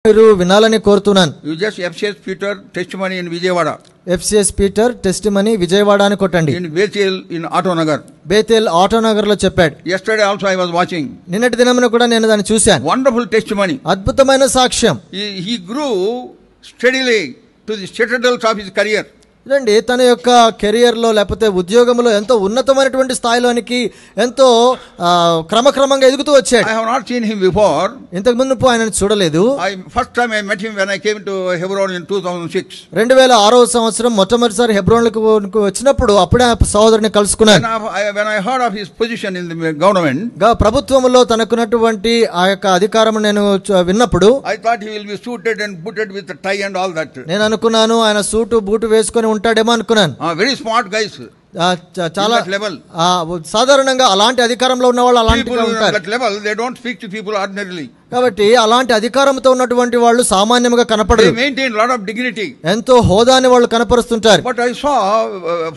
మీరు వినాలని కోరుతున్నాను. You just FCS Peter testimony in Vijayawada. FCS Peter testimony Vijayawada అని కొట్టండి. In Bethel in Autonagar. Bethel Autonagar లో చెప్పాడు. Yesterday also I was watching. నిన్నటి దినమున కూడా నేను దాన్ని చూశాను. Wonderful testimony. అద్భుతమైన సాక్ష్యం. He grew steadily to the citadels of his career. రండి, తన యొక్క కెరియర్ లో లేకపోతే ఉద్యోగంలో ఎంతో ఉన్నతమైనటువంటి స్థాయిలోనికి ఎంతో క్రమక్రమంగా ఎదుగుతూ వచ్చాడు. I have not seen him before. ఇంతకు ముందు ఆయనను చూడలేదు. First time I met him when I came to Hebron in 2006. 2006వ సంవత్సరం మొట్టమొదటిసారి హెబ్రోన్లకు వచ్చినప్పుడు అప్పుడే సహోదరుని కలుసుకున్నాను. When I heard of his position in the government, ప్రభుత్వంలో తనకున్నటువంటి ఆ యొక్క అధికారం నేను విన్నప్పుడు I thought he will be suited and booted with a tie and all that. నేను అనుకున్నాను ఆయన సూటు బూటు వేసుకొని ఉంటాడేమో అనుకున్నాను. Very smart guys. చాలా సాధారణంగా అలాంటి అధికారంలో ఉన్న వాళ్ళు అలాంటిగా ఉంటారు. That level they don't speak to people ordinarily. కాబట్టి అలాంటి అధికారంతో ఉన్నటువంటి వాళ్ళు సామాన్యంగా కనపడరు. They maintain lot of dignity. ఎంతో హోదాని వాళ్ళు కనపరుస్తుంటారు. But I saw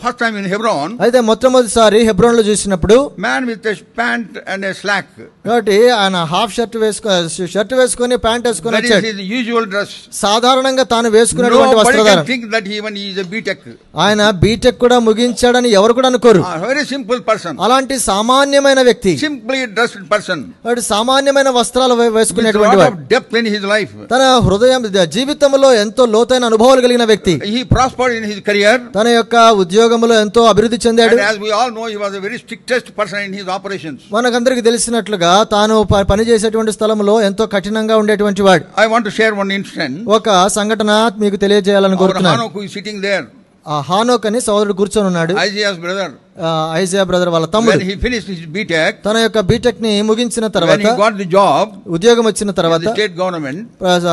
first time in Hebron. అయితే మొట్టమొదటిసారి హెబ్రోన్ లో చూసినప్పుడు man with a pant and a slack. కాబట్టి ఆయన హాఫ్ షర్ట్ వేసుకొని ప్యాంట్ వేసుకొని వచ్చాడు. That is his usual dress. సాధారణంగా తాను వేసుకున్నటువంటి వస్త్రధారణ. Think that even he is a B.Tech. ఆయన బీటెక్ కూడా ముగించాడని ఎవరు కూడా అనుకోరు. Very simple person. అలాంటి సామాన్యమైన వ్యక్తి. Simply dressed person. కాబట్టి సామాన్యమైన వస్త్రాలు వేసుకునేటువంటి వాడు. Depth in his life. తన హృదయం జీవితంలో ఎంతో లోతైన అనుభవాలు కలిగిన వ్యక్తి. He prospered in his career. తన యొక్క ఉద్యోగంలో ఎంతో అభివృద్ధి చెందాడు. And as we all know, he was a very strictest person in his operations. మనకందరికి తెలిసినట్లుగా తాను పనిచేసేటువంటి స్థలంలో ఎంతో కఠినంగా ఉండేటువంటి వాడు. I want to share one incident. ఒక సంఘటన మీకు తెలియజేయాలనుకుంటున్నాను. Hanok who is sitting there. Enoch అని సోదరుడు కూర్చొని ఉన్నాడు. Isaiah's brother. ఐజయా బ్రదర్ వాళ్ళ తమ్ముడు. When he finished his B.Tech, తన యొక్క బీటెక్ ని ముగించిన తర్వాత, when he got the job, ఉద్యోగం వచ్చిన తర్వాత state government,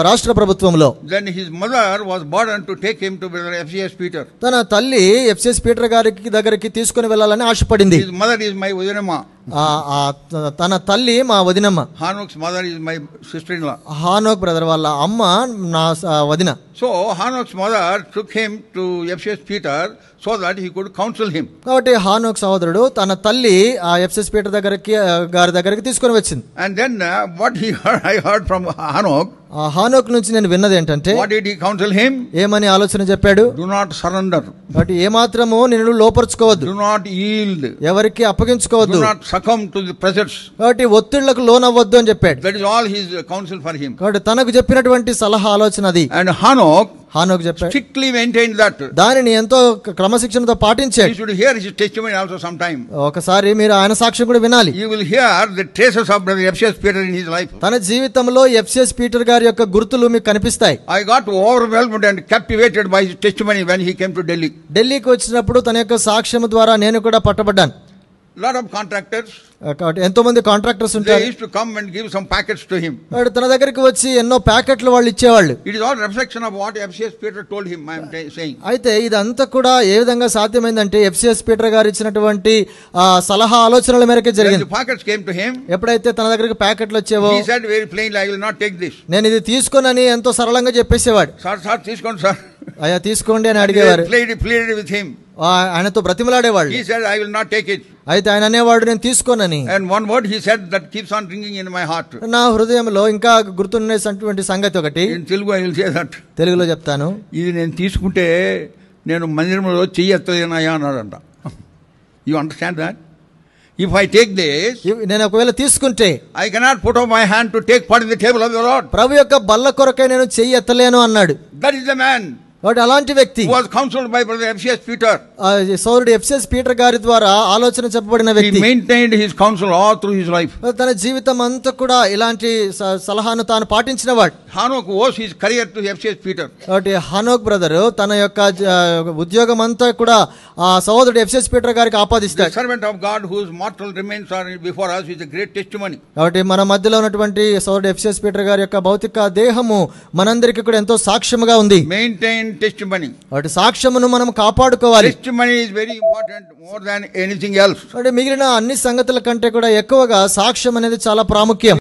రాష్ట్ర ప్రభుత్వంలో, then his mother was burdened to take him to brother FCS Peter. తన తల్లి FCS పీటర్ గారికి దగ్గరికి తీసుకొని వెళ్ళాలని ఆశపడింది. His mother is my వదినమ్మ. తన తల్లి మా వదినమ్మ. Hanok's mother is my sister-in-law. Enoch brother వాళ్ళ అమ్మ నా వదిన. So Hanok's mother took him to FCS Peter so that he could counsel him. కాబట్టి హానోక్ సహోదరుడు తన తల్లి ఆ FCS పీటర్ గారి దగ్గరికి తీసుకొని వచ్చింది. And then what I heard from Hanok. Enoch నుంచి నేను విన్నది ఏంటంటే, what did he counsel him? ఏమని ఆలోచన చెప్పాడు? Do not surrender. కాబట్టి ఏ మాత్రము నిన్ను లోపరుచుకోవద్దు. Do not yield. ఎవరికి అప్పగించుకోవద్దు. Do not succumb to the pressures. కాబట్టి ఒత్తిళ్లకు లోనవ్వద్దు అని చెప్పాడు. That is all his counsel for him. కాబట్టి తనకు చెప్పినటువంటి సలహా ఆలోచన అది. And Hanok చెప్పాడు, strictly maintained that. దానిని ఎంతో క్రమశిక్షణతో పాటించాడు. You should hear his testimony also sometime. ఒకసారి మీరు ఆయన సాక్ష్యం కూడా వినాలి. You will hear the traces of brother FCS Peter in his life. తన జీవితంలో FCS పీటర్ గారి యొక్క గుర్తులు మీకు కనిపిస్తాయి. I got overwhelmed and captivated by his testimony when he came to Delhi. ఢిల్లీకి వచ్చినప్పుడు తన యొక్క సాక్ష్యం ద్వారా నేను కూడా పట్టబడ్డాను. Lot of contractors. ఎంతో మంది కాంట్రాక్టర్స్ ఉంటారు. They used to come and give some packets to him. తన దగ్గరికి వచ్చి ఎన్నో ప్యాకెట్లు వాళ్ళు ఇచ్చేవాళ్ళు. It is all reflection of what FCS Peter told him, I am saying. అయితే ఇదంతా కూడా ఏ విధంగా సాధ్యమైందంటే FCS పీటర్ గారు ఇచ్చినటువంటి సలహా ఆలోచనల మేరకే జరిగింది. The packets came to him. ఎప్పుడైతే తన దగ్గరికి ప్యాకెట్లు వచ్చేవో, he said very plainly, I will not take this. నేను ఇది తీసుకోనని ఎంతో సరళంగా చెప్పేసేవాడు. సార్ తీసుకోండి సార్. అయ్యా తీసుకోండి అని అడిగేవారు. Pleaded with him. ఆయనతో బ్రతిమలాడేవాళ్ళు. He said, I will not take it. అయితే ఆయన అనేవాడు, నేను తీసుకోనని. And one word he said that keeps on ringing in my heart. నా హృదయంలో ఇంకా గుర్తున్నటువంటి సంగతి ఒకటి. In Telugu I will say that. తెలుగులో చెప్తాను. ఇది నేను తీసుకుంటే నేను మందిరంలో చెయ్యెత్తలేనయ్యా అన్నాడంట. You understand that? If I take this, నేను ఒకవేళ తీసుకుంటే, I cannot put up my hand to take part in the table of the Lord. ప్రభు యొక్క బల్ల కొరకై నేను చెయ్యి ఎత్తలేను అన్నాడు. That is the man. కాబట్టి అలాంటి వ్యక్తి was counseled by brother FCS Peter. సోదరుడు FCS పీటర్ గారి ద్వారా ఆలోచన చెప్పబడిన వ్యక్తి. He maintained his counsel all through his life. తన జీవితం అంతా కూడా ఇలాంటి సలహాను తాను పాటించినవాడు. Hanok owes his career to FCS Peter. కాబట్టి హానోక్ బ్రదర్ తన యొక్క ఉద్యోగం అంతా కూడా ఆ సోదరుడు FCS పీటర్ గారికి ఆపాదిస్తాడు. The servant of God whose mortal remains are before us is a great testimony. కాబట్టి మన మధ్యలో ఉన్నటువంటి సోదరుడు FCS పీటర్ గారి యొక్క భౌతిక దేహము మనందరికీ కూడా ఎంతో సాక్ష్యముగా ఉంది. Maintain testimony. కాబట్టి సాక్ష్యమును మనం కాపాడుకోవాలి. Testimony is very important more than anything else. అంటే మిగిలిన అన్ని సంగతుల కంటే కూడా ఎక్కువగా సాక్ష్యం అనేది చాలా ప్రాముఖ్యం.